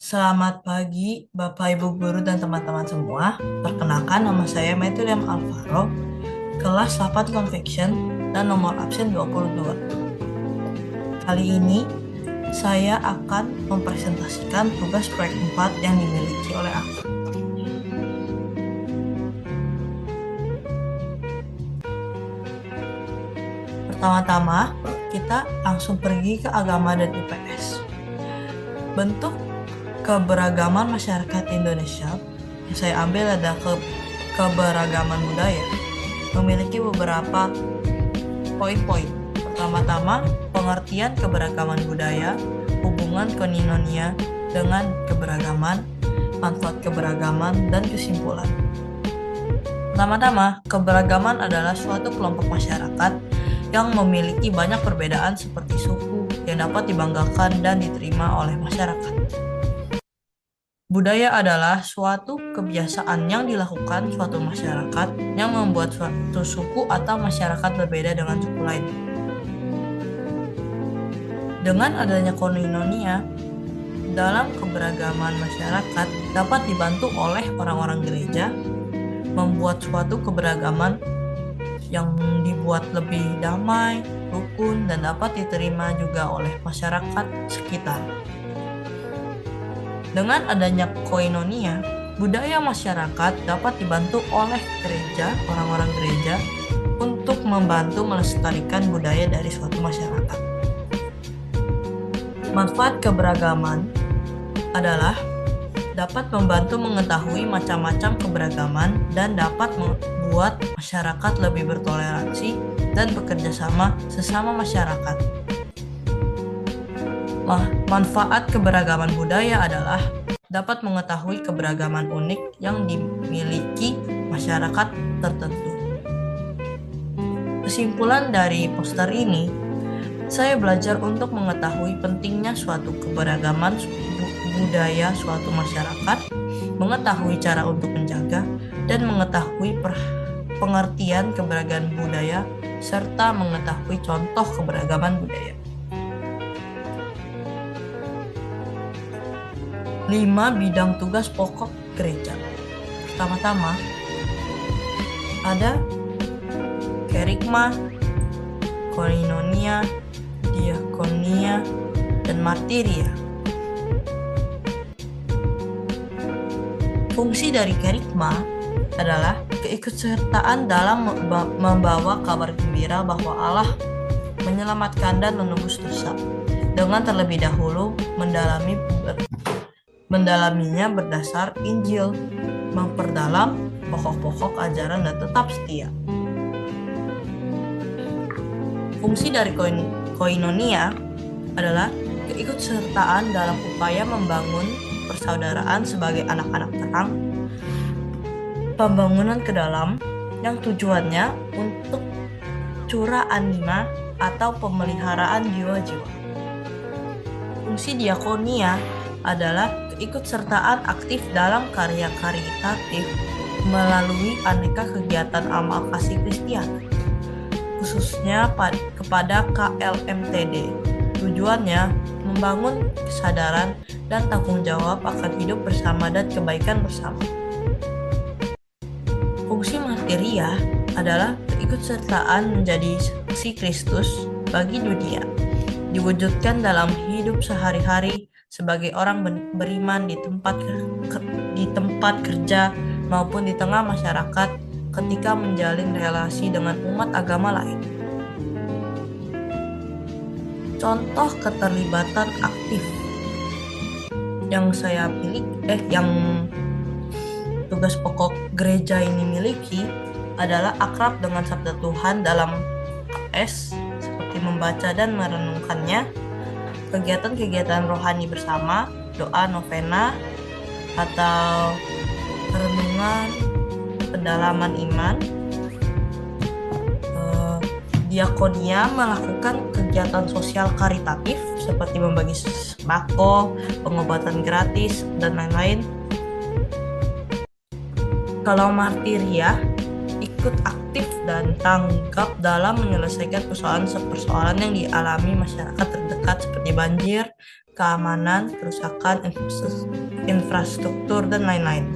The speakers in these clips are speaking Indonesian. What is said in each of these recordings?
Selamat pagi, Bapak, Ibu Guru, dan teman-teman semua. Perkenalkan, nama saya Methuliam Alvaro, kelas 8 Convection, dan nomor absen 22. Kali ini, saya akan mempresentasikan tugas proyek 4 yang dimiliki oleh aku. Pertama-tama, kita langsung pergi ke agama dan IPS. Bentuk keberagaman masyarakat Indonesia yang saya ambil ada keberagaman budaya memiliki beberapa poin-poin. Pertama-tama, pengertian keberagaman budaya, hubungan koinonia dengan keberagaman, manfaat keberagaman, dan kesimpulan. Pertama-tama, keberagaman adalah suatu kelompok masyarakat yang memiliki banyak perbedaan seperti suku yang dapat dibanggakan dan diterima oleh masyarakat. Budaya adalah suatu kebiasaan yang dilakukan suatu masyarakat yang membuat suatu suku atau masyarakat berbeda dengan suku lain. Dengan adanya koinonia dalam keberagaman masyarakat dapat dibantu oleh orang-orang gereja membuat suatu keberagaman yang dibuat lebih damai, rukun, dan dapat diterima juga oleh masyarakat sekitar. Dengan adanya koinonia, budaya masyarakat dapat dibantu oleh gereja, orang-orang gereja, untuk membantu melestarikan budaya dari suatu masyarakat. Manfaat keberagaman adalah dapat membantu mengetahui macam-macam keberagaman dan dapat membuat masyarakat lebih bertoleransi dan bekerja sama sesama masyarakat. Manfaat keberagaman budaya adalah dapat mengetahui keberagaman unik yang dimiliki masyarakat tertentu. Kesimpulan dari poster ini, saya belajar untuk mengetahui pentingnya suatu keberagaman budaya suatu masyarakat, mengetahui cara untuk menjaga, dan mengetahui pengertian keberagaman budaya, serta mengetahui contoh keberagaman budaya. 5 bidang tugas pokok gereja. Pertama-tama, ada kerigma, koinonia, diakonia, dan martiria. Fungsi dari kerigma adalah keikutsertaan dalam membawa kabar gembira bahwa Allah menyelamatkan dan menebus dosa, dengan terlebih dahulu mendalaminya berdasar Injil, memperdalam pokok-pokok ajaran dan tetap setia. Fungsi dari koinonia adalah keikutsertaan dalam upaya membangun persaudaraan sebagai anak-anak terang, pembangunan ke dalam yang tujuannya untuk cura anima atau pemeliharaan jiwa-jiwa. Fungsi diakonia adalah keikutsertaan aktif dalam karya karitatif melalui aneka kegiatan amal kasih Kristiani, khususnya kepada KLMTD. Tujuannya membangun kesadaran dan tanggung jawab akan hidup bersama dan kebaikan bersama. Fungsi martiria adalah keikutsertaan menjadi saksi Kristus bagi dunia, diwujudkan dalam hidup sehari-hari sebagai orang beriman di tempat kerja maupun di tengah masyarakat ketika menjalin relasi dengan umat agama lain. Contoh keterlibatan aktif yang yang tugas pokok gereja ini miliki adalah akrab dengan sabda Tuhan dalam KS, seperti membaca dan merenungkannya, kegiatan-kegiatan rohani bersama, doa novena, atau renungan, pendalaman iman. Diakonia melakukan kegiatan sosial karitatif seperti membagi sembako, pengobatan gratis, dan lain-lain. Kalau martiria ikut aktif dan tanggap dalam menyelesaikan persoalan yang dialami masyarakat terdekat seperti banjir, keamanan, kerusakan infrastruktur, dan lain-lain.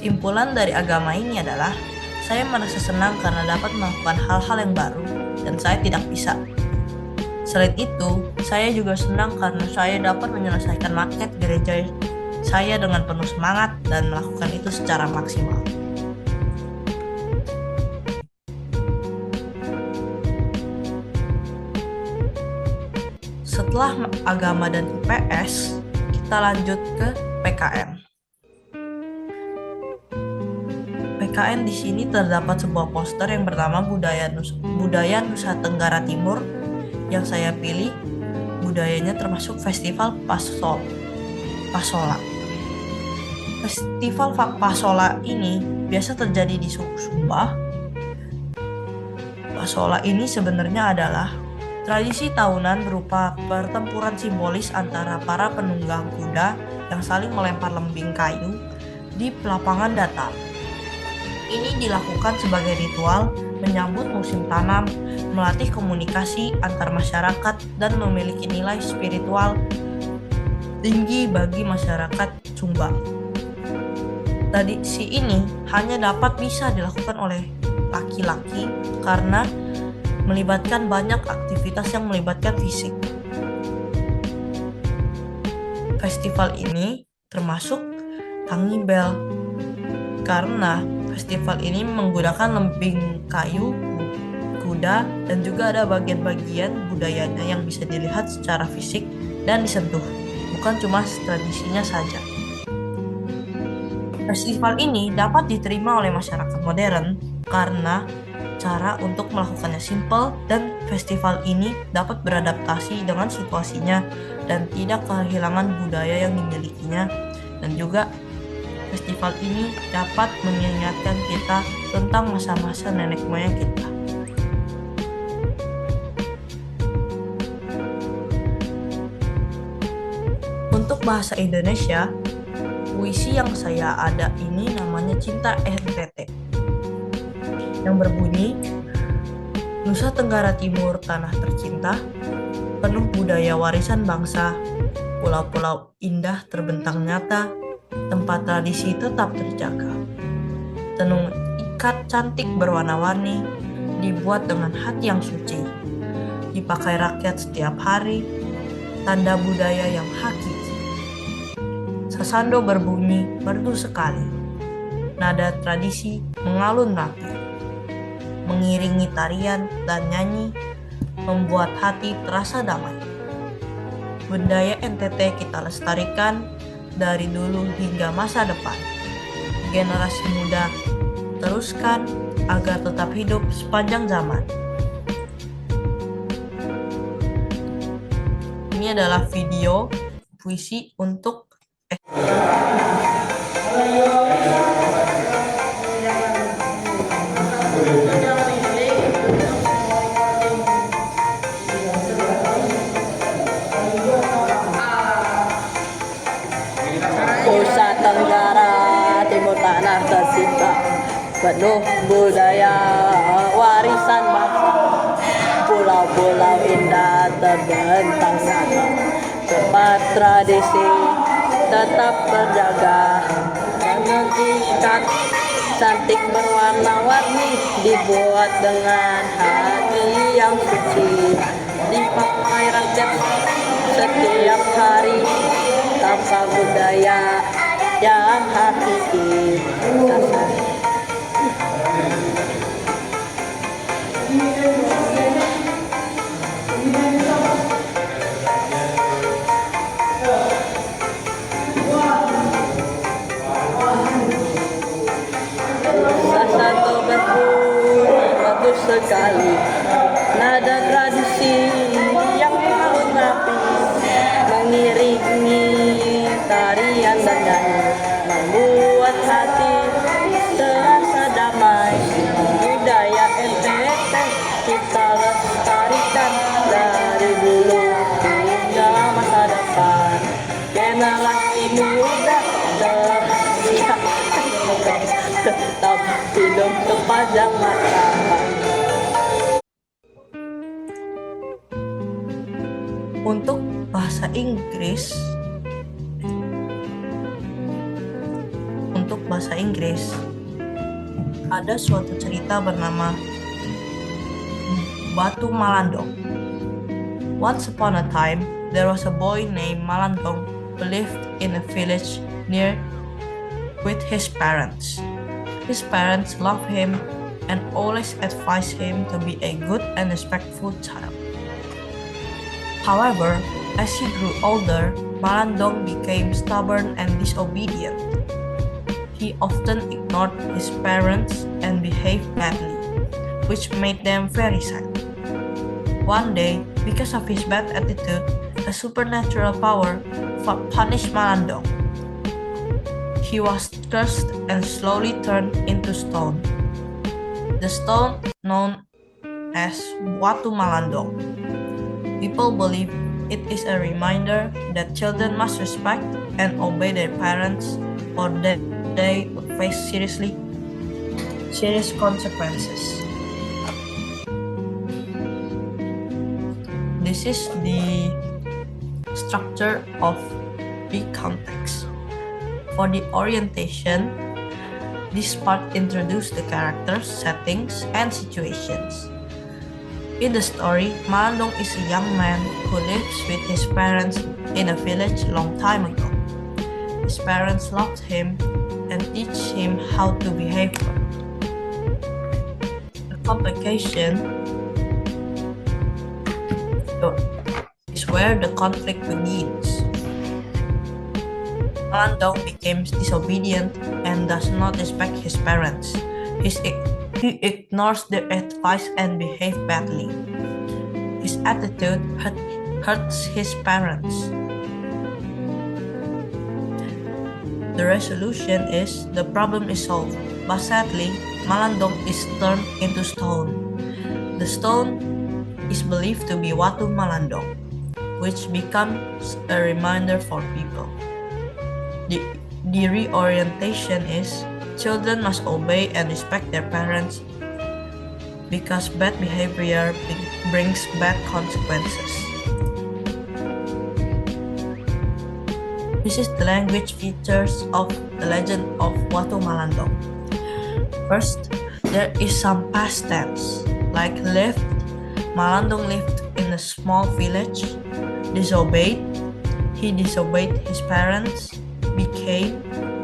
Kesimpulan dari agama ini adalah, saya merasa senang karena dapat melakukan hal-hal yang baru, dan saya tidak bisa. Selain itu, saya juga senang karena saya dapat menyelesaikan maket gereja saya dengan penuh semangat dan melakukan itu secara maksimal. Setelah agama dan IPS, kita lanjut ke PKN. PKN di sini terdapat sebuah poster yang bernama Budaya Nusa Tenggara Timur. Yang saya pilih budayanya termasuk Festival Pasola. Festival Pasola ini biasa terjadi di suku Sumba. Pasola ini sebenarnya adalah tradisi tahunan berupa pertempuran simbolis antara para penunggang kuda yang saling melempar lembing kayu di lapangan datar. Ini dilakukan sebagai ritual menyambut musim tanam, melatih komunikasi antar masyarakat, dan memiliki nilai spiritual tinggi bagi masyarakat Sumba. Tradisi ini hanya bisa dilakukan oleh laki-laki karena melibatkan banyak aktivitas yang melibatkan fisik. Festival ini termasuk Tangibel karena festival ini menggunakan lembing kayu, kuda, dan juga ada bagian-bagian budayanya yang bisa dilihat secara fisik dan disentuh, bukan cuma tradisinya saja. Festival ini dapat diterima oleh masyarakat modern karena cara untuk melakukannya simpel, dan festival ini dapat beradaptasi dengan situasinya dan tidak kehilangan budaya yang dimilikinya, dan juga festival ini dapat mengingatkan kita tentang masa-masa nenek moyang kita. Untuk bahasa Indonesia, puisi yang saya ada ini namanya Cinta NTT, yang berbunyi, Nusa Tenggara Timur tanah tercinta, penuh budaya warisan bangsa, pulau-pulau indah terbentang nyata, tempat tradisi tetap terjaga. Tenun ikat cantik berwarna-warni, dibuat dengan hati yang suci, dipakai rakyat setiap hari, tanda budaya yang hakiki. Sasando berbunyi merdu sekali, nada tradisi mengalun rapi, mengiringi tarian dan nyanyi, membuat hati terasa damai. Budaya NTT kita lestarikan dari dulu hingga masa depan. Generasi muda teruskan agar tetap hidup sepanjang zaman. Ini adalah video puisi untuk Nusa Tenggara Timur tanah tercinta, penuh budaya warisan bangsa, pulau-pulau indah terbentang nyata, tempat tradisi tetap terjaga, tenun ikat cantik berwarna-warni, dibuat dengan hati yang suci, dipakai rakyat setiap hari, tanpa budaya yang hakiki. Sasando berbunyi bagus sekali, nada tradisi yang mengalun membuat hati terasa damai. Budaya NTT kita lestarikan dari dulu hingga masa depan. Generasi muda tersiap tetap hidup sepanjang masa. Untuk bahasa Inggris, ada suatu cerita bernama Batu Malandong. Once upon a time, there was a boy named Malandong who lived in a village near with his parents. His parents loved him and always advised him to be a good and respectful child. However, as he grew older, Malandong became stubborn and disobedient. He often ignored his parents and behaved badly, which made them very sad. One day, because of his bad attitude, a supernatural power punished Malandong. He was cursed and slowly turned into stone. The stone known as Watu Malandong. People believe it is a reminder that children must respect and obey their parents or they would face serious consequences. This is the structure of the context. For the orientation, this part introduces the characters, settings, and situations. In the story, Malandong is a young man who lives with his parents in a village a long time ago. His parents loved him and teach him how to behave. The complication is where the conflict begins. Malandong becomes disobedient and does not respect his parents. He ignores their advice and behaves badly. His attitude hurts his parents. The resolution is the problem is solved, but sadly, Malandong is turned into stone. The stone is believed to be Watu Malandong, which becomes a reminder for people. The reorientation is children must obey and respect their parents because bad behavior brings bad consequences. This is the language features of the legend of Watu Malandong. First, there is some past tense, like lived. Malandong lived in a small village. Disobeyed. He disobeyed his parents.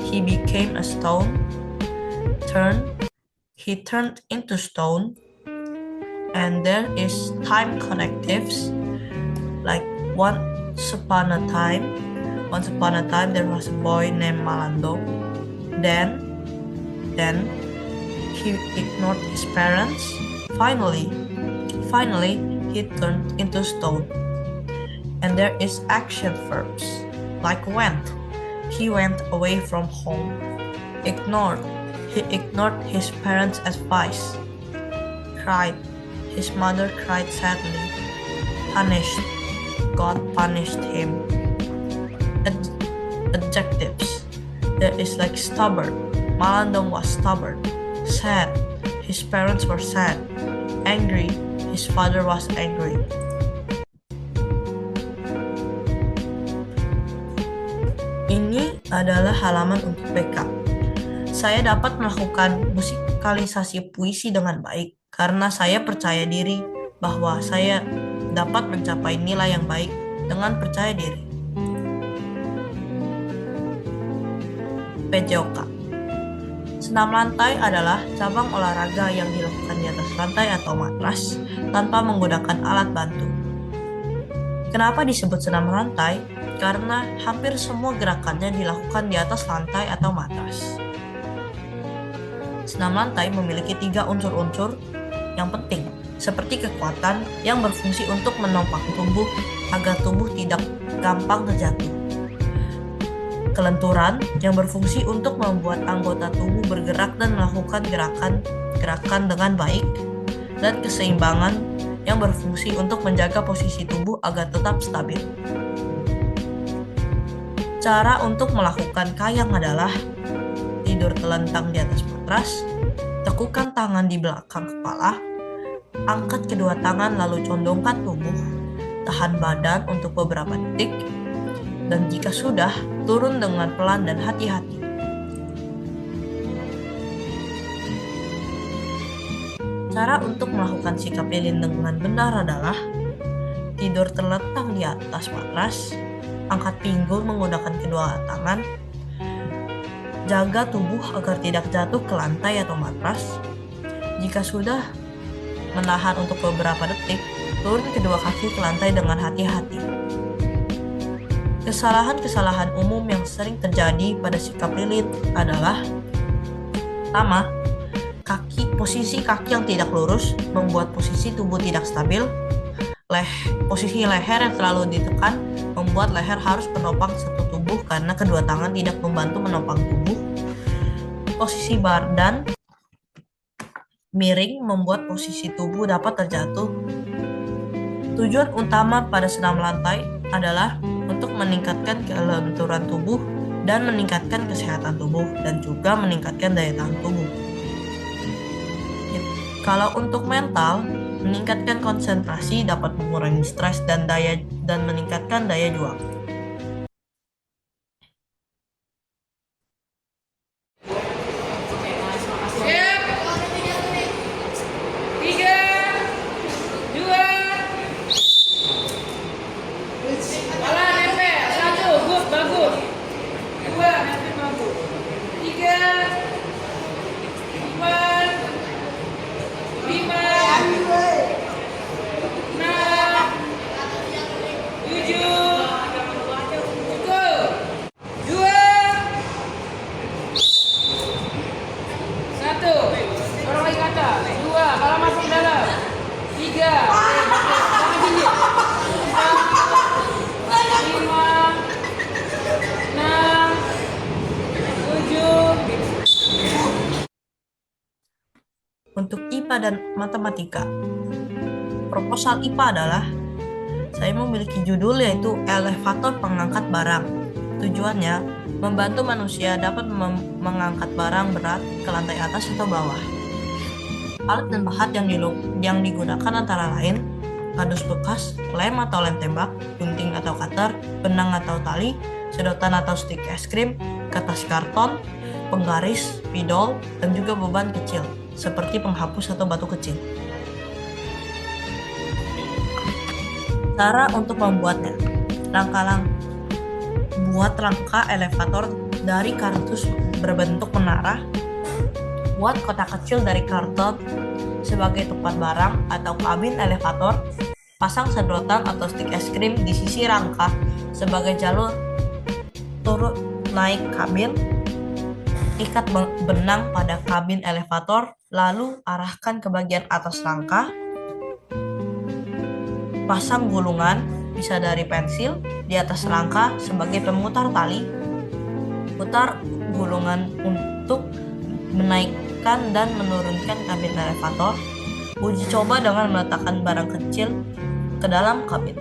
He became a stone. He turned into stone. And there is time connectives, like once upon a time there was a boy named Malandong. Then he ignored his parents. Finally he turned into stone. And there is action verbs, like went. He went away from home. Ignored. He ignored his parents' advice. Cried. His mother cried sadly. Punished. God punished him. Adjectives. There is like stubborn. Malandong was stubborn. Sad. His parents were sad. Angry. His father was angry. Ini adalah halaman untuk backup. Saya dapat melakukan musikalisasi puisi dengan baik karena saya percaya diri bahwa saya dapat mencapai nilai yang baik dengan percaya diri. PJOK. Senam lantai adalah cabang olahraga yang dilakukan di atas lantai atau matras tanpa menggunakan alat bantu. Kenapa disebut senam lantai? Karena hampir semua gerakannya dilakukan di atas lantai atau matras. Senam lantai memiliki 3 unsur-unsur yang penting, seperti kekuatan yang berfungsi untuk menopang tubuh agar tubuh tidak gampang terjatuh. kelenturan yang berfungsi untuk membuat anggota tubuh bergerak dan melakukan gerakan dengan baik, dan keseimbangan yang berfungsi untuk menjaga posisi tubuh agar tetap stabil. Cara untuk melakukan kayang adalah tidur telentang di atas matras, tekukan tangan di belakang kepala, angkat kedua tangan lalu condongkan tubuh, tahan badan untuk beberapa detik, dan jika sudah, turun dengan pelan dan hati-hati. Cara untuk melakukan sikap lilin dengan benar adalah tidur terlentang di atas matras, angkat pinggul menggunakan kedua tangan, jaga tubuh agar tidak jatuh ke lantai atau matras. Jika sudah menahan untuk beberapa detik, turun kedua kaki ke lantai dengan hati-hati. Kesalahan-kesalahan umum yang sering terjadi pada sikap lilin adalah: pertama, posisi kaki yang tidak lurus membuat posisi tubuh tidak stabil. Posisi leher yang terlalu ditekan membuat leher harus menopang satu tubuh karena kedua tangan tidak membantu menopang tubuh. Posisi badan miring membuat posisi tubuh dapat terjatuh. Tujuan utama pada senam lantai adalah untuk meningkatkan kelenturan tubuh dan meningkatkan kesehatan tubuh dan juga meningkatkan daya tahan tubuh. Kalau untuk mental, meningkatkan konsentrasi dapat mengurangi stres dan meningkatkan daya juang. Untuk IPA dan matematika, proposal IPA adalah saya memiliki judul yaitu elevator pengangkat barang. Tujuannya membantu manusia dapat mengangkat barang berat ke lantai atas atau bawah. Alat dan bahan yang digunakan antara lain kardus bekas, lem atau lem tembak, gunting atau cutter, benang atau tali, sedotan atau stik es krim, kertas karton, penggaris, spidol, dan juga beban kecil seperti penghapus atau batu kecil. Cara untuk membuatnya: buat rangka elevator dari kardus berbentuk menara. Buat kotak kecil dari karton sebagai tempat barang atau kabin elevator. Pasang sedotan atau stik es krim di sisi rangka sebagai jalur turun naik kabin. Ikat benang pada kabin elevator, lalu arahkan ke bagian atas rangka. Pasang gulungan, bisa dari pensil, di atas rangka sebagai pemutar tali. Putar gulungan untuk menaikkan dan menurunkan kabin elevator. Uji coba dengan meletakkan barang kecil ke dalam kabin.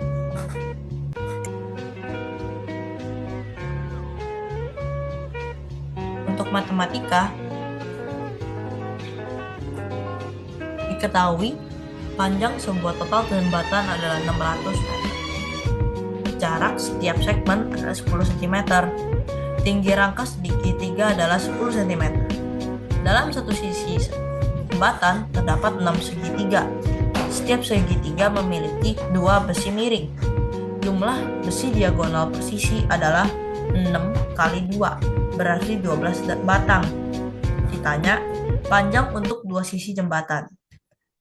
Untuk matematika, diketahui panjang sebuah total jembatan adalah 600 meter. Jarak setiap segmen adalah 10 cm. Tinggi rangka segitiga adalah 10 cm. Dalam satu sisi jembatan terdapat 6 segitiga. Setiap segitiga memiliki 2 besi miring. Jumlah besi diagonal per sisi adalah 6 kali 2. Berarti 12 batang. Ditanya, panjang untuk 2 sisi jembatan.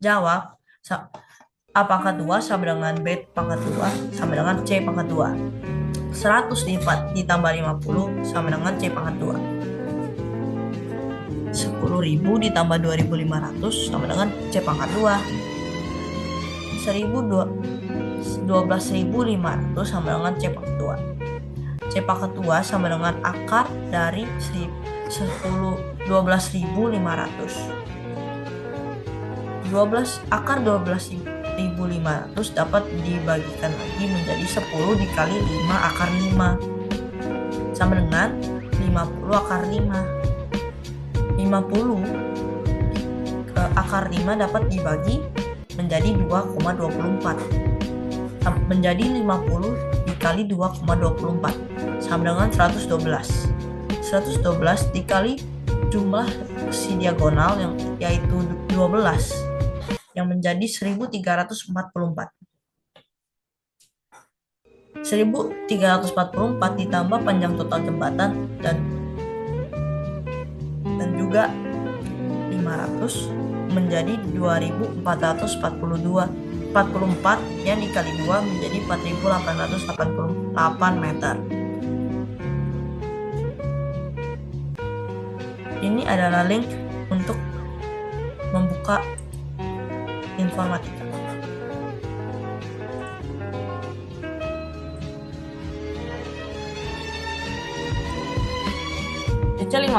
Jawab, A pangkat 2 sama dengan B pangkat 2 sama dengan C pangkat 2. 100 ditambah 50 sama dengan C pangkat 2. 10.000 ditambah 2.500 sama dengan C pangkat 2. 12.500 sama dengan C pangkat 2. C C-pangkat 2 sama dengan akar dari 12.500. 12 akar 12.500 dapat dibagikan lagi menjadi 10 dikali 5 akar 5 sama dengan 50 akar 5. 50 akar 5 dapat dibagi menjadi 2,24. Menjadi 50 dikali 2,24 sama dengan 112. 112 dikali jumlah si diagonal yaitu 12 yang menjadi 1344. 1344 ditambah panjang total jembatan dan juga 500 menjadi 2442. 44 yang dikali 2 menjadi 4888 meter. Ini adalah link untuk membuka informatika. CC5+.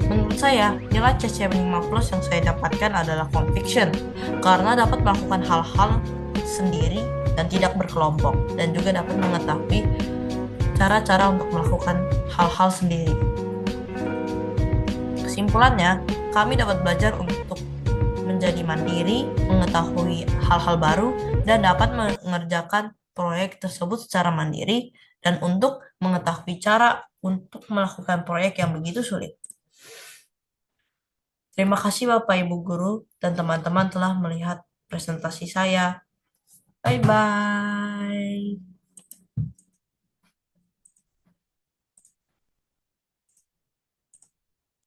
Menurut saya, nilai CC5+ yang saya dapatkan adalah conviction, karena dapat melakukan hal-hal sendiri dan tidak berkelompok, dan juga dapat mengetahui cara-cara untuk melakukan hal-hal sendiri. Kesimpulannya, kami dapat belajar untuk menjadi mandiri, mengetahui hal-hal baru, dan dapat mengerjakan proyek tersebut secara mandiri, dan untuk mengetahui cara untuk melakukan proyek yang begitu sulit. Terima kasih Bapak Ibu Guru dan teman-teman telah melihat presentasi saya. Bye-bye.